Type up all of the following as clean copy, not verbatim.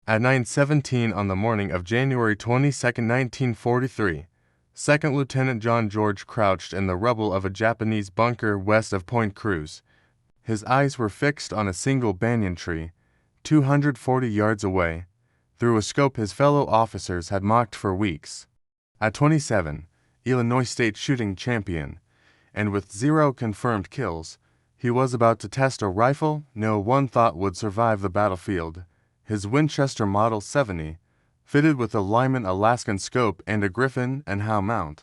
At 9:17 on the morning of January 22, 1943, Second Lieutenant John George crouched in the rubble of a Japanese bunker west of Point Cruz. His eyes were fixed on a single banyan tree, 240 yards away, through a scope his fellow officers had mocked for weeks. At 27, Illinois State shooting champion, and with 0 confirmed kills, he was about to test a rifle no one thought would survive the battlefield, his Winchester Model 70, fitted with a Lyman Alaskan scope and a Griffin and Howe mount.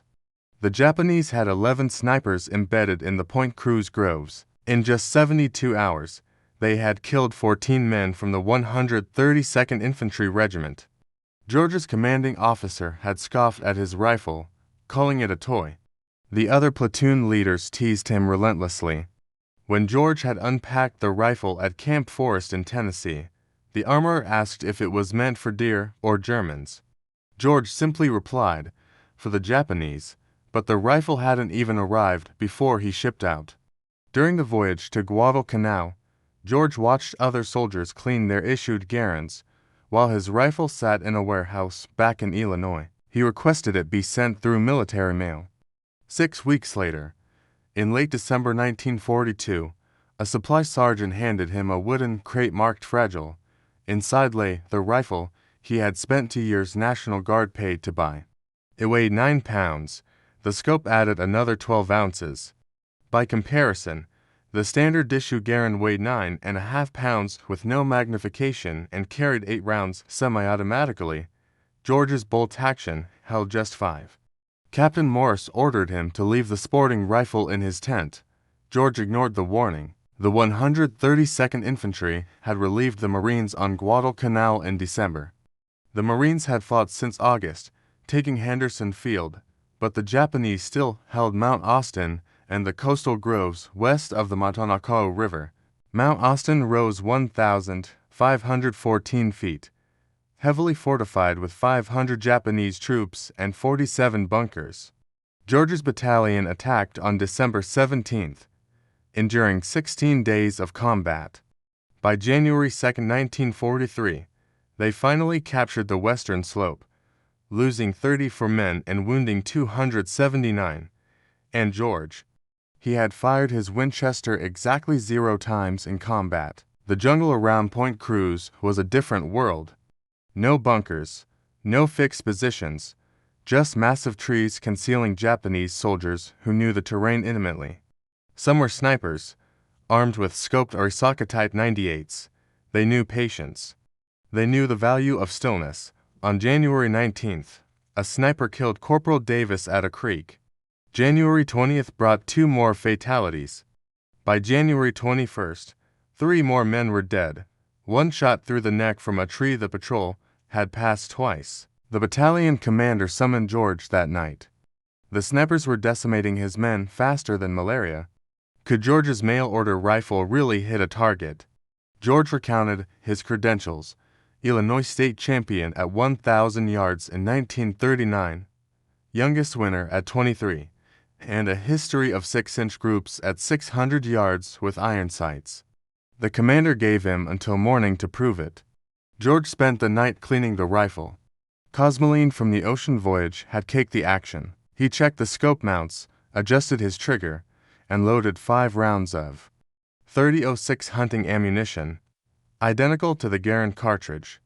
The Japanese had 11 snipers embedded in the Point Cruz groves. In just 72 hours, they had killed 14 men from the 132nd Infantry Regiment. George's commanding officer had scoffed at his rifle, calling it a toy. The other platoon leaders teased him relentlessly. When George had unpacked the rifle at Camp Forest in Tennessee, the armorer asked if it was meant for deer or Germans. George simply replied, "For the Japanese," but the rifle hadn't even arrived before he shipped out. During the voyage to Guadalcanal, George watched other soldiers clean their issued garrons, while his rifle sat in a warehouse back in Illinois. He requested it be sent through military mail. 6 weeks later, in late December 1942, a supply sergeant handed him a wooden crate marked fragile. Inside lay the rifle he had spent 2 years National Guard paid to buy. It weighed 9 pounds. The scope added another 12 ounces. By comparison, the standard issue Garand weighed 9.5 pounds with no magnification and carried 8 rounds semi-automatically. George's bolt-action held just 5. Captain Morris ordered him to leave the sporting rifle in his tent. George ignored the warning. The 132nd Infantry had relieved the Marines on Guadalcanal in December. The Marines had fought since August, taking Henderson Field, but the Japanese still held Mount Austin and the coastal groves west of the Matanacao River. Mount Austin rose 1,514 feet, heavily fortified with 500 Japanese troops and 47 bunkers. George's battalion attacked on December 17th, enduring 16 days of combat. By January 2, 1943, they finally captured the western slope, losing 34 men and wounding 279. And George, he had fired his Winchester exactly 0 times in combat. The jungle around Point Cruz was a different world. No bunkers, no fixed positions, just massive trees concealing Japanese soldiers who knew the terrain intimately. Some were snipers, armed with scoped Arisaka-type 98s. They knew patience. They knew the value of stillness. On January 19th, a sniper killed Corporal Davis at a creek. January 20th brought 2 more fatalities. By January 21st, 3 more men were dead. 1 shot through the neck from a tree the patrol had passed twice. The battalion commander summoned George that night. The snipers were decimating his men faster than malaria. Could George's mail-order rifle really hit a target? George recounted his credentials: Illinois State champion at 1,000 yards in 1939, youngest winner at 23, and a history of 6-inch groups at 600 yards with iron sights. The commander gave him until morning to prove it. George spent the night cleaning the rifle. Cosmoline from the ocean voyage had caked the action. He checked the scope mounts, adjusted his trigger, and loaded 5 rounds of .30-06 hunting ammunition, identical to the Garand cartridge.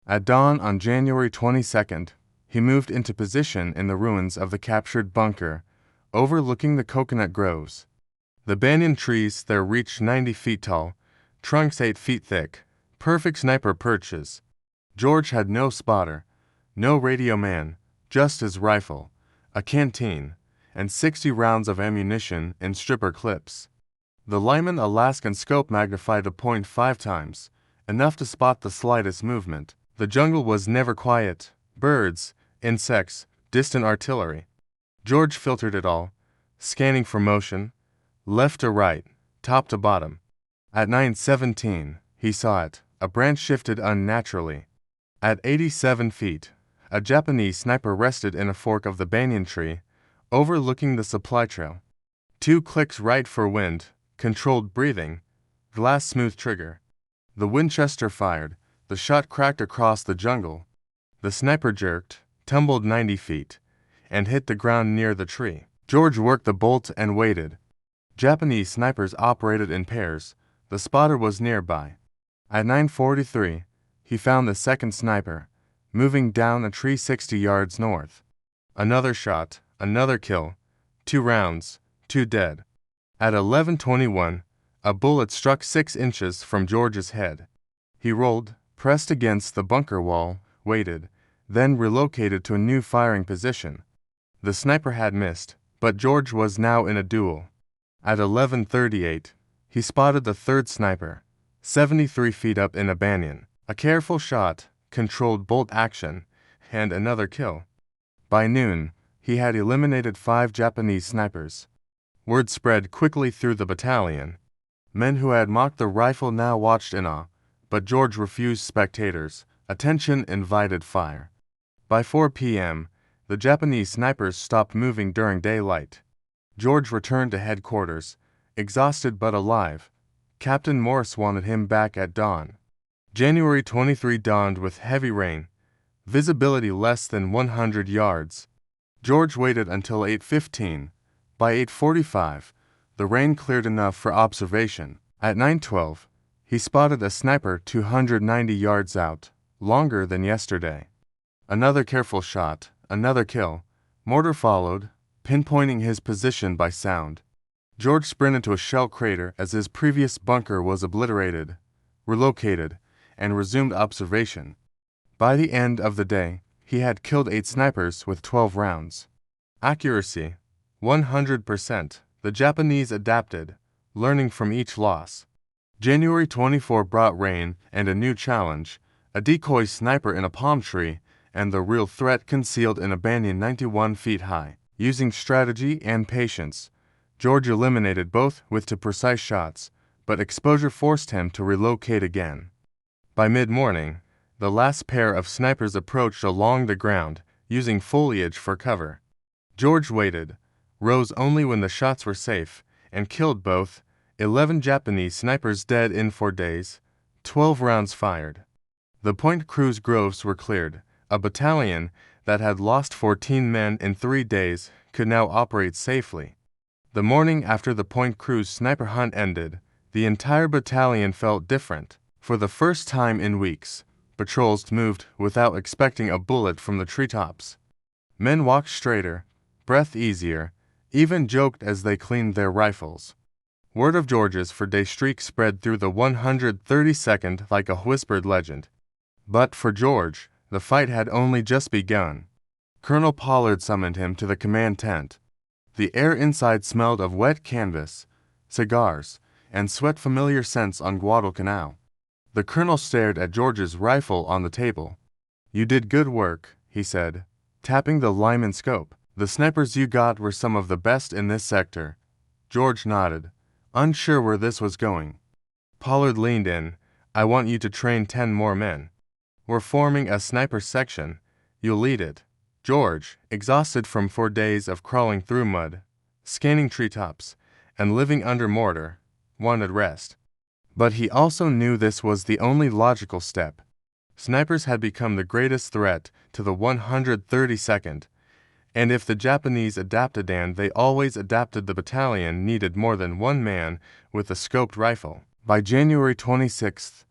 At dawn on January 22nd, he moved into position in the ruins of the captured bunker, overlooking the coconut groves. The banyan trees there reached 90 feet tall, trunks 8 feet thick, perfect sniper perches. George had no spotter, no radio man, just his rifle, a canteen, and 60 rounds of ammunition in stripper clips. The Lyman Alaskan scope magnified to 0.5 times, enough to spot the slightest movement. The jungle was never quiet. Birds, insects, distant artillery. George filtered it all, scanning for motion, left to right, top to bottom. At 9:17, he saw it. A branch shifted unnaturally. At 87 feet, a Japanese sniper rested in a fork of the banyan tree, overlooking the supply trail. 2 clicks right for wind, controlled breathing, glass-smooth trigger. The Winchester fired. The shot cracked across the jungle. The sniper jerked, tumbled 90 feet, and hit the ground near the tree. George worked the bolt and waited. Japanese snipers operated in pairs. The spotter was nearby. At 9:43, he found the second sniper, moving down a tree 60 yards north. Another shot, another kill, 2 rounds, 2 dead. At 11:21, a bullet struck 6 inches from George's head. He rolled, pressed against the bunker wall, waited, then relocated to a new firing position. The sniper had missed, but George was now in a duel. At 11:38, he spotted the third sniper, 73 feet up in a banyan. A careful shot, controlled bolt action, and another kill. By noon, he had eliminated 5 Japanese snipers. Word spread quickly through the battalion. Men who had mocked the rifle now watched in awe, but George refused spectators. Attention invited fire. By 4 p.m., the Japanese snipers stopped moving during daylight. George returned to headquarters, exhausted but alive. Captain Morris wanted him back at dawn. January 23 dawned with heavy rain, visibility less than 100 yards. George waited until 8:15. By 8:45, the rain cleared enough for observation. At 9:12, he spotted a sniper 290 yards out, longer than yesterday. Another careful shot, another kill. Mortar followed, pinpointing his position by sound. George sprinted to a shell crater as his previous bunker was obliterated, relocated, and resumed observation. By the end of the day, he had killed 8 snipers with 12 rounds. Accuracy, 100%. The Japanese adapted, learning from each loss. January 24 brought rain and a new challenge, a decoy sniper in a palm tree, and the real threat concealed in a banyan 91 feet high. Using strategy and patience, George eliminated both with 2 precise shots, but exposure forced him to relocate again. By mid-morning, the last pair of snipers approached along the ground, using foliage for cover. George waited, rose only when the shots were safe, and killed both. 11 Japanese snipers dead in 4 days, 12 rounds fired. The Point Cruz groves were cleared. A battalion that had lost 14 men in 3 days could now operate safely. The morning after the Point Cruz sniper hunt ended, the entire battalion felt different. For the first time in weeks, patrols moved without expecting a bullet from the treetops. Men walked straighter, breathed easier, even joked as they cleaned their rifles. Word of George's 4-day streak spread through the 132nd like a whispered legend. But for George, the fight had only just begun. Colonel Pollard summoned him to the command tent. The air inside smelled of wet canvas, cigars, and sweat, familiar scents on Guadalcanal. The colonel stared at George's rifle on the table. "You did good work," he said, tapping the Lyman scope. "The snipers you got were some of the best in this sector." George nodded, unsure where this was going. Pollard leaned in. "I want you to train 10 more men. We're forming a sniper section. You'll lead it." George, exhausted from 4 days of crawling through mud, scanning treetops, and living under mortar, wanted rest. But he also knew this was the only logical step. Snipers had become the greatest threat to the 132nd, and if the Japanese adapted, and they always adapted, the battalion needed more than 1 man with a scoped rifle. By January 26th,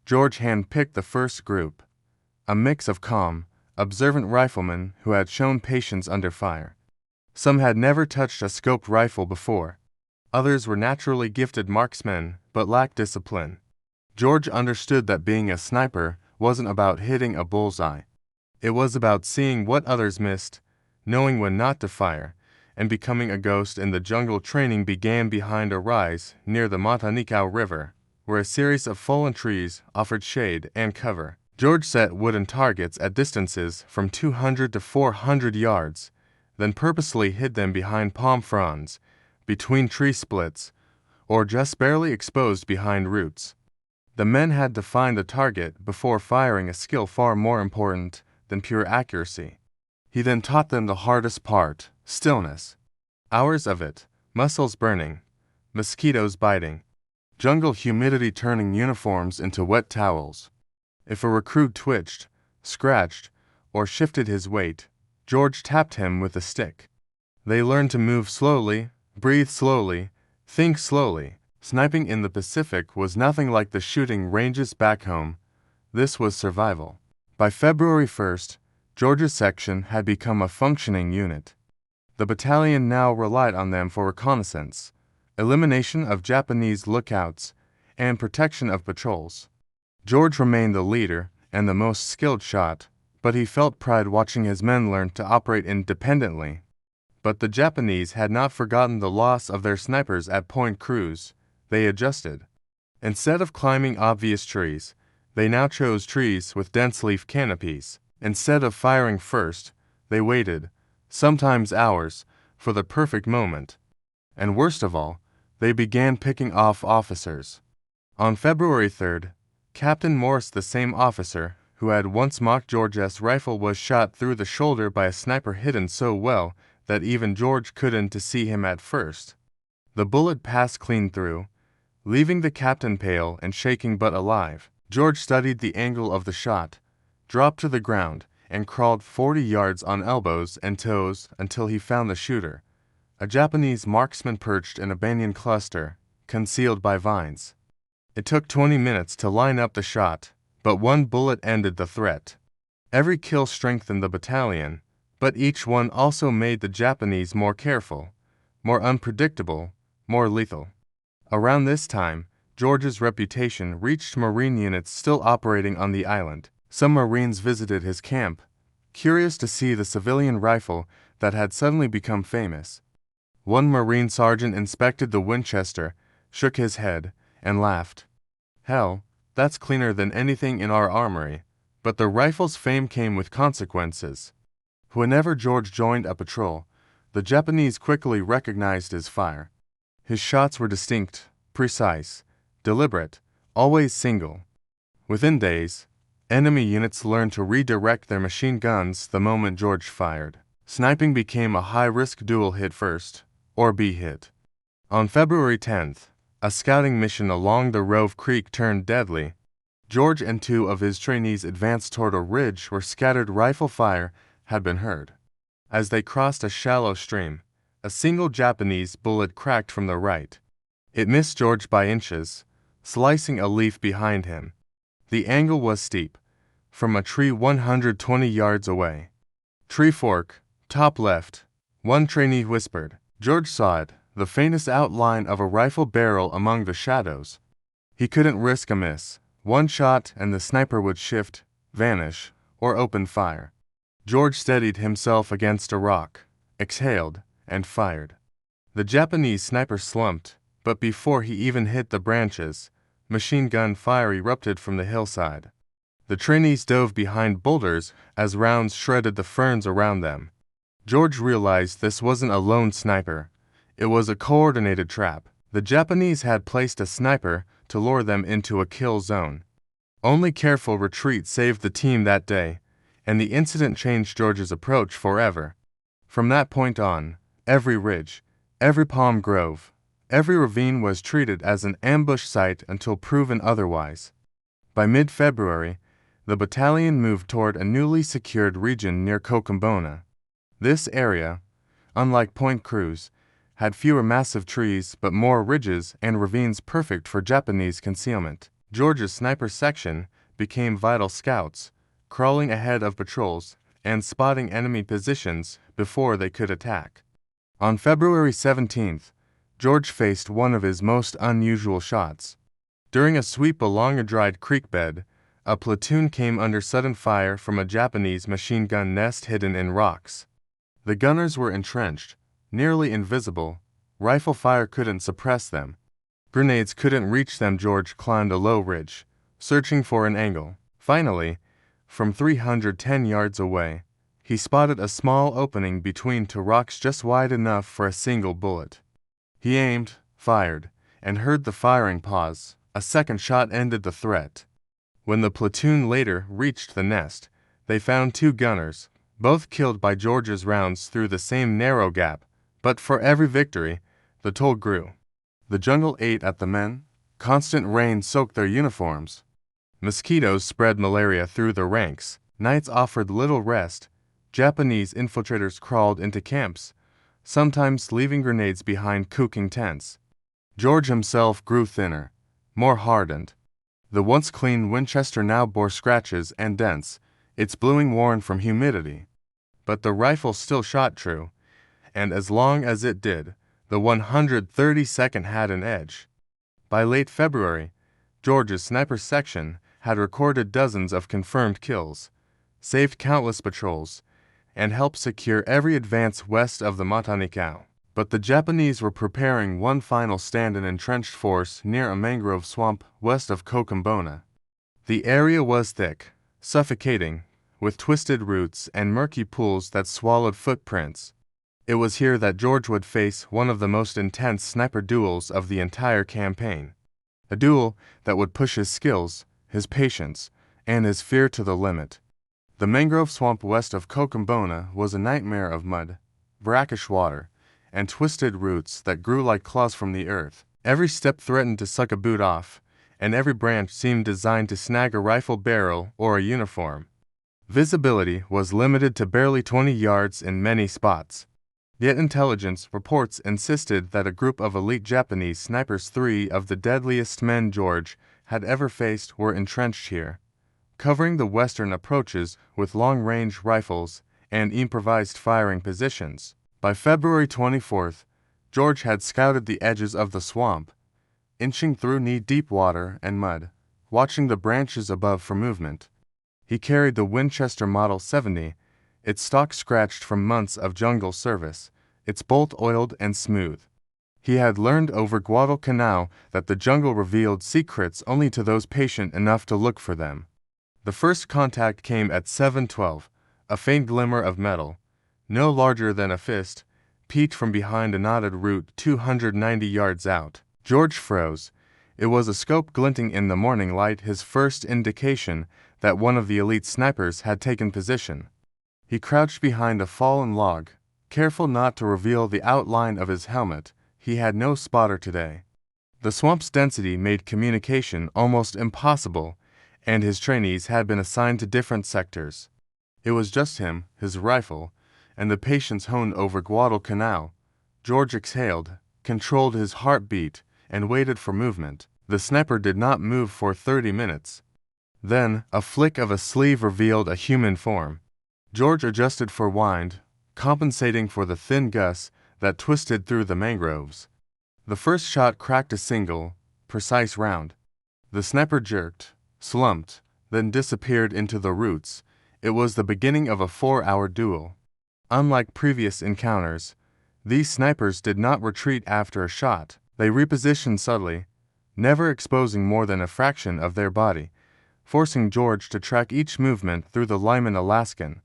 George handpicked the first group, a mix of calm, observant riflemen who had shown patience under fire. Some had never touched a scoped rifle before. Others were naturally gifted marksmen, but lacked discipline. George understood that being a sniper wasn't about hitting a bullseye. It was about seeing what others missed, knowing when not to fire, and becoming a ghost in the jungle. Training began behind a rise near the Matanikau River, where a series of fallen trees offered shade and cover. George set wooden targets at distances from 200 to 400 yards, then purposely hid them behind palm fronds, between tree splits, or just barely exposed behind roots. The men had to find the target before firing, a skill far more important than pure accuracy. He then taught them the hardest part, stillness. Hours of it, muscles burning, mosquitoes biting, jungle humidity turning uniforms into wet towels. If a recruit twitched, scratched, or shifted his weight, George tapped him with a stick. They learned to move slowly, breathe slowly, think slowly. Sniping in the Pacific was nothing like the shooting ranges back home. This was survival. By February 1st, George's section had become a functioning unit. The battalion now relied on them for reconnaissance, elimination of Japanese lookouts, and protection of patrols. George remained the leader and the most skilled shot, but he felt pride watching his men learn to operate independently. But the Japanese had not forgotten the loss of their snipers at Point Cruz. They adjusted. Instead of climbing obvious trees, they now chose trees with dense leaf canopies. Instead of firing first, they waited, sometimes hours, for the perfect moment. And worst of all, they began picking off officers. On February 3rd, Captain Morris, the same officer who had once mocked George's rifle, was shot through the shoulder by a sniper hidden so well that even George couldn't see him at first. The bullet passed clean through, leaving the captain pale and shaking but alive. George studied the angle of the shot, dropped to the ground, and crawled 40 yards on elbows and toes until he found the shooter, a Japanese marksman perched in a banyan cluster, concealed by vines. It took 20 minutes to line up the shot, but one bullet ended the threat. Every kill strengthened the battalion, but each one also made the Japanese more careful, more unpredictable, more lethal. Around this time, George's reputation reached Marine units still operating on the island. Some Marines visited his camp, curious to see the civilian rifle that had suddenly become famous. One Marine sergeant inspected the Winchester, shook his head, and laughed. "Hell, that's cleaner than anything in our armory." But the rifle's fame came with consequences. Whenever George joined a patrol, the Japanese quickly recognized his fire. His shots were distinct, precise, deliberate, always single. Within days, enemy units learned to redirect their machine guns the moment George fired. Sniping became a high-risk duel: hit first, or be hit. On February 10th, a scouting mission along the Rove Creek turned deadly. George and two of his trainees advanced toward a ridge where scattered rifle fire had been heard. As they crossed a shallow stream, a single Japanese bullet cracked from the right. It missed George by inches, slicing a leaf behind him. The angle was steep, from a tree 120 yards away. "Tree fork, top left," one trainee whispered. George saw it, the faintest outline of a rifle barrel among the shadows. He couldn't risk a miss. One shot and the sniper would shift, vanish, or open fire. George steadied himself against a rock, exhaled, and fired. The Japanese sniper slumped, but before he even hit the branches, machine gun fire erupted from the hillside. The trainees dove behind boulders as rounds shredded the ferns around them. George realized this wasn't a lone sniper. It was a coordinated trap. The Japanese had placed a sniper to lure them into a kill zone. Only careful retreat saved the team that day, and the incident changed George's approach forever. From that point on, every ridge, every palm grove, every ravine was treated as an ambush site until proven otherwise. By mid-February, the battalion moved toward a newly secured region near Cocombona. This area, unlike Point Cruz, had fewer massive trees but more ridges and ravines perfect for Japanese concealment. George's sniper section became vital scouts, crawling ahead of patrols and spotting enemy positions before they could attack. On February 17th, George faced one of his most unusual shots. During a sweep along a dried creek bed, a platoon came under sudden fire from a Japanese machine gun nest hidden in rocks. The gunners were entrenched, nearly invisible. Rifle fire couldn't suppress them. Grenades couldn't reach them. George climbed a low ridge, searching for an angle. Finally, from 310 yards away, he spotted a small opening between two rocks just wide enough for a single bullet. He aimed, fired, and heard the firing pause. A second shot ended the threat. When the platoon later reached the nest, they found two gunners, both killed by George's rounds through the same narrow gap. But for every victory, the toll grew. The jungle ate at the men. Constant rain soaked their uniforms. Mosquitoes spread malaria through the ranks. Nights offered little rest. Japanese infiltrators crawled into camps, sometimes leaving grenades behind cooking tents. George himself grew thinner, more hardened. The once clean Winchester now bore scratches and dents, its bluing worn from humidity. But the rifle still shot true, and as long as it did, the 132nd had an edge. By late February, George's sniper section had recorded dozens of confirmed kills, saved countless patrols, and helped secure every advance west of the Matanikau. But the Japanese were preparing one final stand in entrenched force near a mangrove swamp west of Kokumbona. The area was thick, suffocating, with twisted roots and murky pools that swallowed footprints. It was here that George would face one of the most intense sniper duels of the entire campaign. A duel that would push his skills, his patience, and his fear to the limit. The mangrove swamp west of Kokumbona was a nightmare of mud, brackish water, and twisted roots that grew like claws from the earth. Every step threatened to suck a boot off, and every branch seemed designed to snag a rifle barrel or a uniform. Visibility was limited to barely 20 yards in many spots. Yet intelligence reports insisted that a group of elite Japanese snipers, 3 of the deadliest men George had ever faced, were entrenched here, covering the western approaches with long-range rifles and improvised firing positions. By February 24th, George had scouted the edges of the swamp, inching through knee-deep water and mud, watching the branches above for movement. He carried the Winchester Model 70, its stock scratched from months of jungle service, its bolt oiled and smooth. He had learned over Guadalcanal that the jungle revealed secrets only to those patient enough to look for them. The first contact came at 7:12, a faint glimmer of metal, no larger than a fist, peeked from behind a knotted root 290 yards out. George froze. It was a scope glinting in the morning light, his first indication that one of the elite snipers had taken position. He crouched behind a fallen log, careful not to reveal the outline of his helmet. He had no spotter today. The swamp's density made communication almost impossible, and his trainees had been assigned to different sectors. It was just him, his rifle, and the patience honed over Guadalcanal. George exhaled, controlled his heartbeat, and waited for movement. The sniper did not move for 30 minutes. Then, a flick of a sleeve revealed a human form. George adjusted for wind, compensating for the thin gusts that twisted through the mangroves. The first shot cracked a single, precise round. The sniper jerked, slumped, then disappeared into the roots. It was the beginning of a 4-hour duel. Unlike previous encounters, these snipers did not retreat after a shot. They repositioned subtly, never exposing more than a fraction of their body, forcing George to track each movement through the Lyman Alaskan.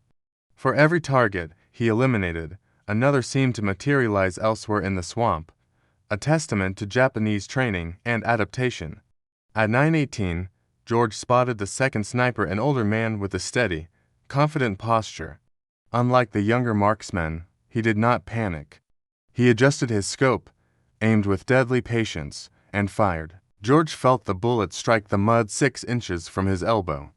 For every target he eliminated, another seemed to materialize elsewhere in the swamp, a testament to Japanese training and adaptation. At 9:18, George spotted the second sniper, an older man with a steady, confident posture. Unlike the younger marksmen, he did not panic. He adjusted his scope, aimed with deadly patience, and fired. George felt the bullet strike the mud 6 inches from his elbow.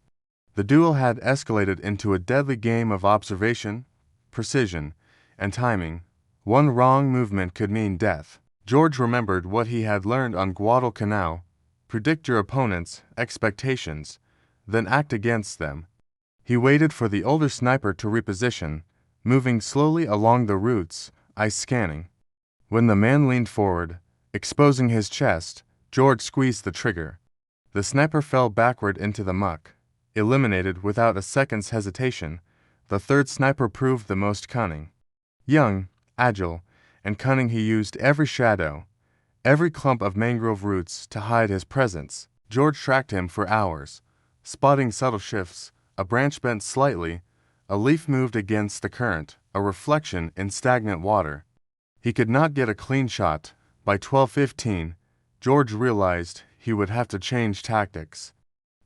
The duel had escalated into a deadly game of observation, precision, and timing. One wrong movement could mean death. George remembered what he had learned on Guadalcanal: predict your opponent's expectations, then act against them. He waited for the older sniper to reposition, moving slowly along the roots, eyes scanning. When the man leaned forward, exposing his chest, George squeezed the trigger. The sniper fell backward into the muck, eliminated without a second's hesitation. The third sniper proved the most cunning. Young, agile, and cunning, he used every shadow, every clump of mangrove roots to hide his presence. George tracked him for hours, spotting subtle shifts. A branch bent slightly, a leaf moved against the current, a reflection in stagnant water. He could not get a clean shot. By 12:15, George realized he would have to change tactics.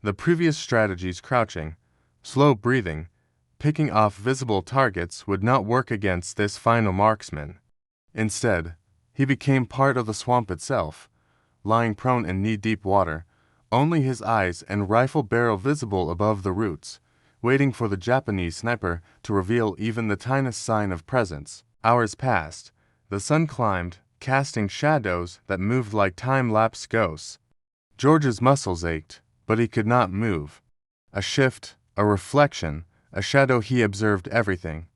The previous strategies, crouching, slow breathing, picking off visible targets, would not work against this final marksman. Instead, he became part of the swamp itself, lying prone in knee-deep water, only his eyes and rifle barrel visible above the roots, waiting for the Japanese sniper to reveal even the tiniest sign of presence. Hours passed. The sun climbed, casting shadows that moved like time-lapse ghosts. George's muscles ached, but he could not move. A shift, a reflection, a shadow. He observed everything.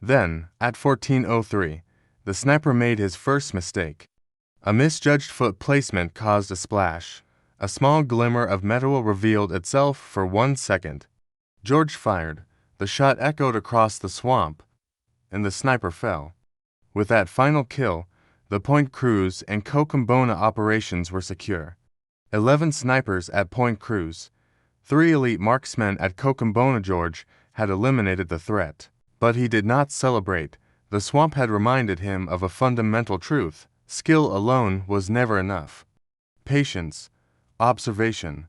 Then, at 14:03, the sniper made his first mistake. A misjudged foot placement caused a splash. A small glimmer of metal revealed itself for 1 second. George fired. The shot echoed across the swamp, and the sniper fell. With that final kill, the Point Cruz and Cochabamba operations were secure. 11 snipers at Point Cruz, 3 elite marksmen at Cochabamba. George had eliminated the threat. But he did not celebrate. The swamp had reminded him of a fundamental truth: skill alone was never enough. Patience, observation,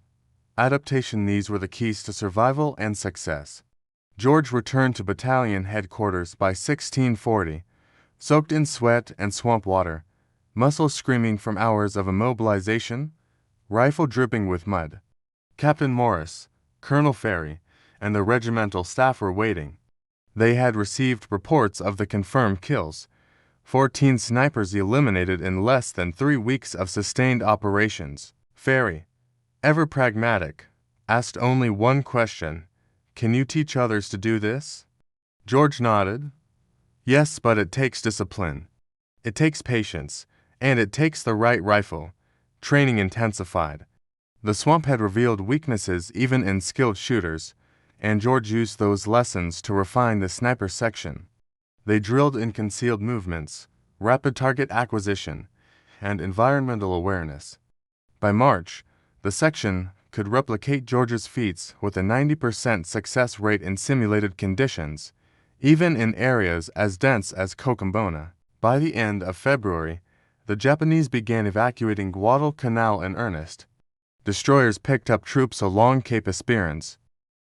adaptation, these were the keys to survival and success. George returned to battalion headquarters by 1640, soaked in sweat and swamp water, muscles screaming from hours of immobilization, rifle dripping with mud. Captain Morris, Colonel Ferry, and the regimental staff were waiting. They had received reports of the confirmed kills. 14 snipers eliminated in less than 3 weeks of sustained operations. Ferry, ever pragmatic, asked only one question: "Can you teach others to do this?" George nodded. "Yes, but it takes discipline. It takes patience, and it takes the right rifle." Training intensified. The swamp had revealed weaknesses even in skilled shooters, and George used those lessons to refine the sniper section. They drilled in concealed movements, rapid target acquisition, and environmental awareness. By March, the section could replicate George's feats with a 90% success rate in simulated conditions, even in areas as dense as Cochabamba. By the end of February, the Japanese began evacuating Guadalcanal in earnest. Destroyers picked up troops along Cape Esperance.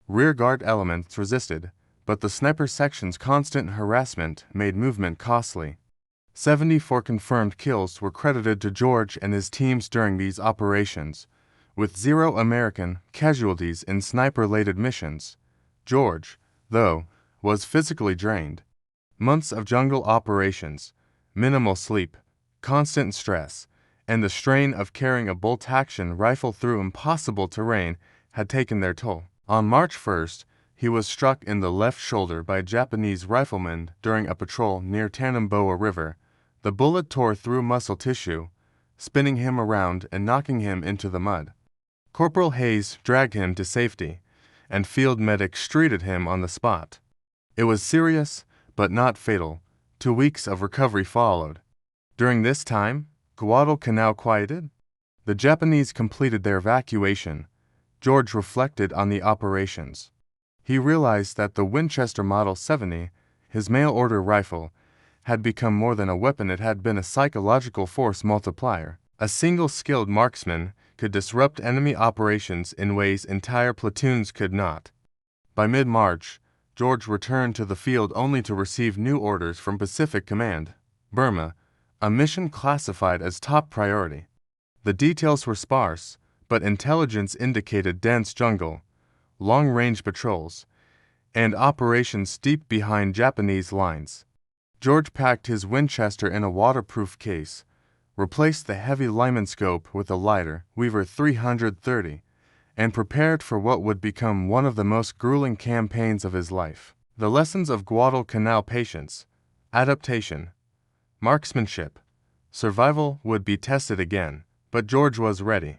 Rearguard elements resisted, but the sniper section's constant harassment made movement costly. 74 confirmed kills were credited to George and his teams during these operations, with 0 American casualties in sniper-related missions. George, though, was physically drained. Months of jungle operations, minimal sleep, constant stress, and the strain of carrying a bolt-action rifle through impossible terrain had taken their toll. On March 1st, he was struck in the left shoulder by Japanese riflemen during a patrol near Tanamboa River. The bullet tore through muscle tissue, spinning him around and knocking him into the mud. Corporal Hayes dragged him to safety, and field medics treated him on the spot. It was serious, but not fatal. 2 weeks of recovery followed. During this time, Guadalcanal quieted. The Japanese completed their evacuation. George reflected on the operations. He realized that the Winchester Model 70, his mail-order rifle, had become more than a weapon. It had been a psychological force multiplier. A single skilled marksman could disrupt enemy operations in ways entire platoons could not. By mid-March, George returned to the field only to receive new orders from Pacific Command, Burma, a mission classified as top priority. The details were sparse, but intelligence indicated dense jungle, long-range patrols, and operations deep behind Japanese lines. George packed his Winchester in a waterproof case, replaced the heavy Lyman scope with a lighter Weaver 330, and prepared for what would become one of the most grueling campaigns of his life. The lessons of Guadalcanal: patience, adaptation, marksmanship, survival would be tested again, but George was ready.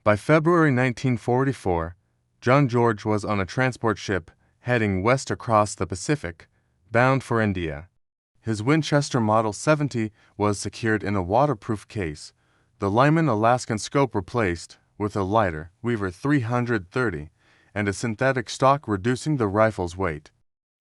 By February 1944, John George was on a transport ship heading west across the Pacific, bound for India. His Winchester Model 70 was secured in a waterproof case, the Lyman Alaskan scope replaced with a lighter Weaver 330 and a synthetic stock, reducing the rifle's weight.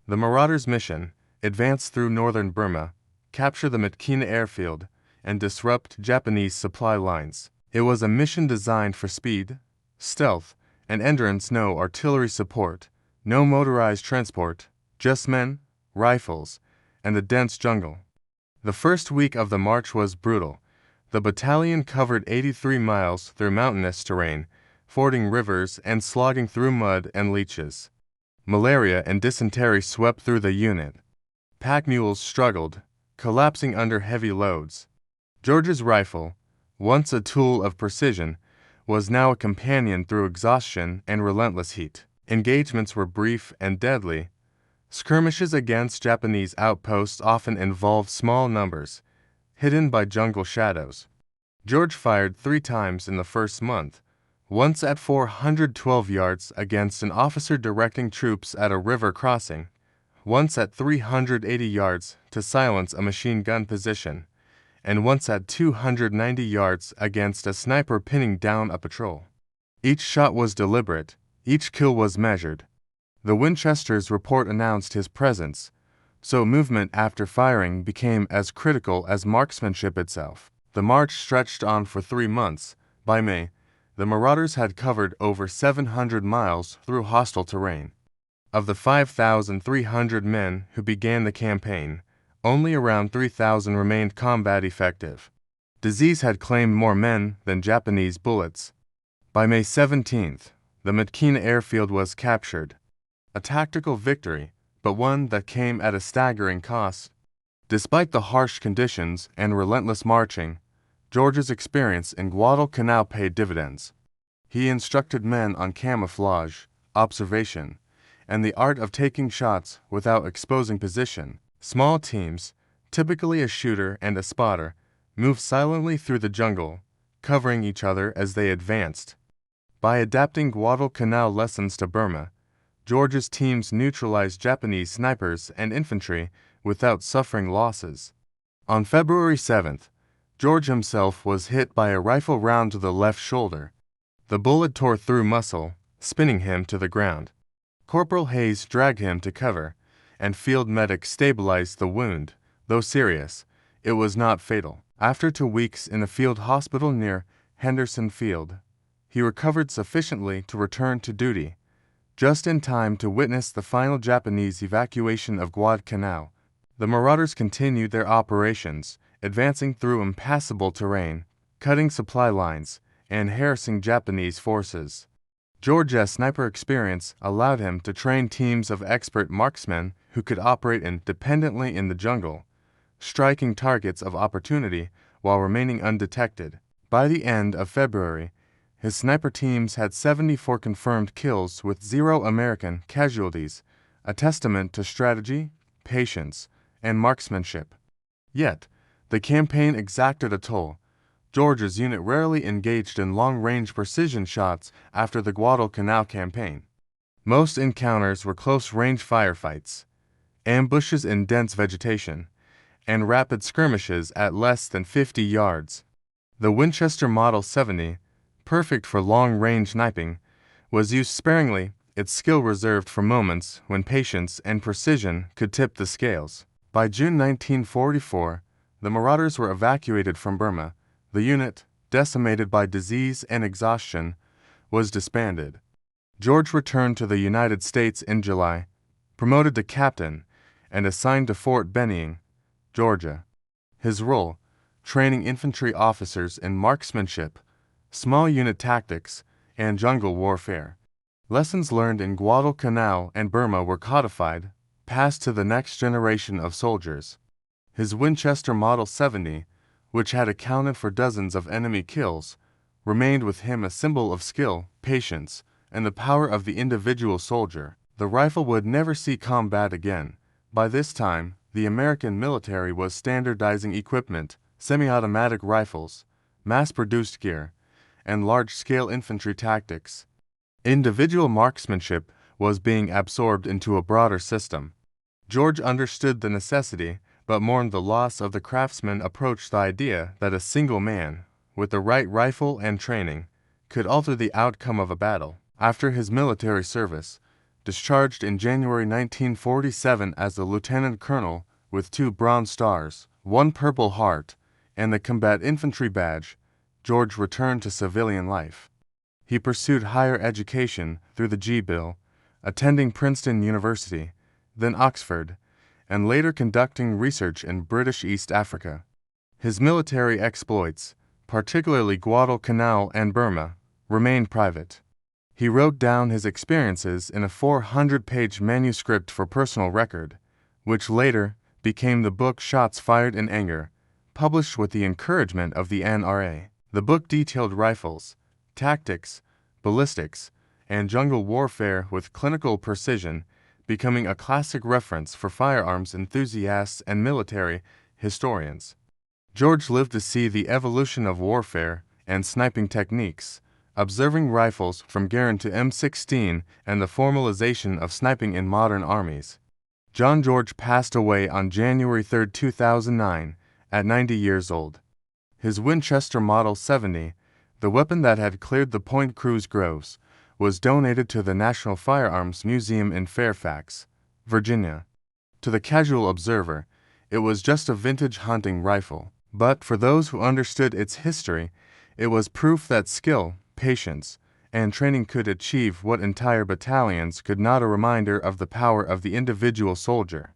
The Marauder's mission: advance through northern Burma, capture the Matkina airfield, and disrupt Japanese supply lines. It was a mission designed for speed, stealth, and endurance. No artillery support, no motorized transport, just men, rifles, and the dense jungle. The first week of the march was brutal. The battalion covered 83 miles through mountainous terrain, fording rivers and slogging through mud and leeches. Malaria and dysentery swept through the unit. Pack mules struggled, collapsing under heavy loads. George's rifle, once a tool of precision, was now a companion through exhaustion and relentless heat. Engagements were brief and deadly. Skirmishes against Japanese outposts often involved small numbers, hidden by jungle shadows. George fired 3 times in the first month, once at 412 yards against an officer directing troops at a river crossing, once at 380 yards to silence a machine gun position, and once at 290 yards against a sniper pinning down a patrol. Each shot was deliberate, each kill was measured. The Winchester's report announced his presence, so movement after firing became as critical as marksmanship itself. The march stretched on for 3 months. By May, the Marauders had covered over 700 miles through hostile terrain. Of the 5,300 men who began the campaign, only around 3,000 remained combat effective. Disease had claimed more men than Japanese bullets. By May 17th, the Matkina airfield was captured. A tactical victory, but one that came at a staggering cost. Despite the harsh conditions and relentless marching, George's experience in Guadalcanal paid dividends. He instructed men on camouflage, observation, and the art of taking shots without exposing position. Small teams, typically a shooter and a spotter, moved silently through the jungle, covering each other as they advanced. By adapting Guadalcanal lessons to Burma, George's teams neutralized Japanese snipers and infantry without suffering losses. On February 7th, George himself was hit by a rifle round to the left shoulder. The bullet tore through muscle, spinning him to the ground. Corporal Hayes dragged him to cover, and field medics stabilized the wound. Though serious, it was not fatal. After 2 weeks in a field hospital near Henderson Field, he recovered sufficiently to return to duty, just in time to witness the final Japanese evacuation of Guadalcanal. The Marauders continued their operations, advancing through impassable terrain, cutting supply lines, and harassing Japanese forces. George's sniper experience allowed him to train teams of expert marksmen who could operate independently in the jungle, striking targets of opportunity while remaining undetected. By the end of February, his sniper teams had 74 confirmed kills with 0 American casualties, a testament to strategy, patience, and marksmanship. Yet, the campaign exacted a toll. George's unit rarely engaged in long-range precision shots after the Guadalcanal campaign. Most encounters were close-range firefights, ambushes in dense vegetation, and rapid skirmishes at less than 50 yards. The Winchester Model 70, perfect for long-range sniping, was used sparingly, its skill reserved for moments when patience and precision could tip the scales. By June 1944, the Marauders were evacuated from Burma. The unit, decimated by disease and exhaustion, was disbanded. George returned to the United States in July, promoted to captain, and assigned to Fort Benning, Georgia. His role, training infantry officers in marksmanship, small unit tactics, and jungle warfare. Lessons learned in Guadalcanal and Burma were codified, passed to the next generation of soldiers. His Winchester Model 70, which had accounted for dozens of enemy kills, remained with him a symbol of skill, patience, and the power of the individual soldier. The rifle would never see combat again. By this time, the American military was standardizing equipment, semi-automatic rifles, mass-produced gear, and large-scale infantry tactics. Individual marksmanship was being absorbed into a broader system. George understood the necessity, but mourned the loss of the craftsman approach the idea that a single man, with the right rifle and training, could alter the outcome of a battle. After his military service, discharged in January 1947 as a lieutenant colonel with 2 Bronze Stars, 1 Purple Heart, and the Combat Infantry Badge, George returned to civilian life. He pursued higher education through the G-Bill, attending Princeton University, then Oxford, and later conducting research in British East Africa. His military exploits, particularly Guadalcanal and Burma, remained private. He wrote down his experiences in a 400-page manuscript for personal record, which later became the book Shots Fired in Anger, published with the encouragement of the NRA. The book detailed rifles, tactics, ballistics, and jungle warfare with clinical precision, becoming a classic reference for firearms enthusiasts and military historians. George lived to see the evolution of warfare and sniping techniques, observing rifles from Garand to M16 and the formalization of sniping in modern armies. John George passed away on January 3, 2009, at 90 years old. His Winchester Model 70, the weapon that had cleared the Point Cruz Groves, was donated to the National Firearms Museum in Fairfax, Virginia. To the casual observer, it was just a vintage hunting rifle, but for those who understood its history, it was proof that skill, patience, and training could achieve what entire battalions could not, a reminder of the power of the individual soldier.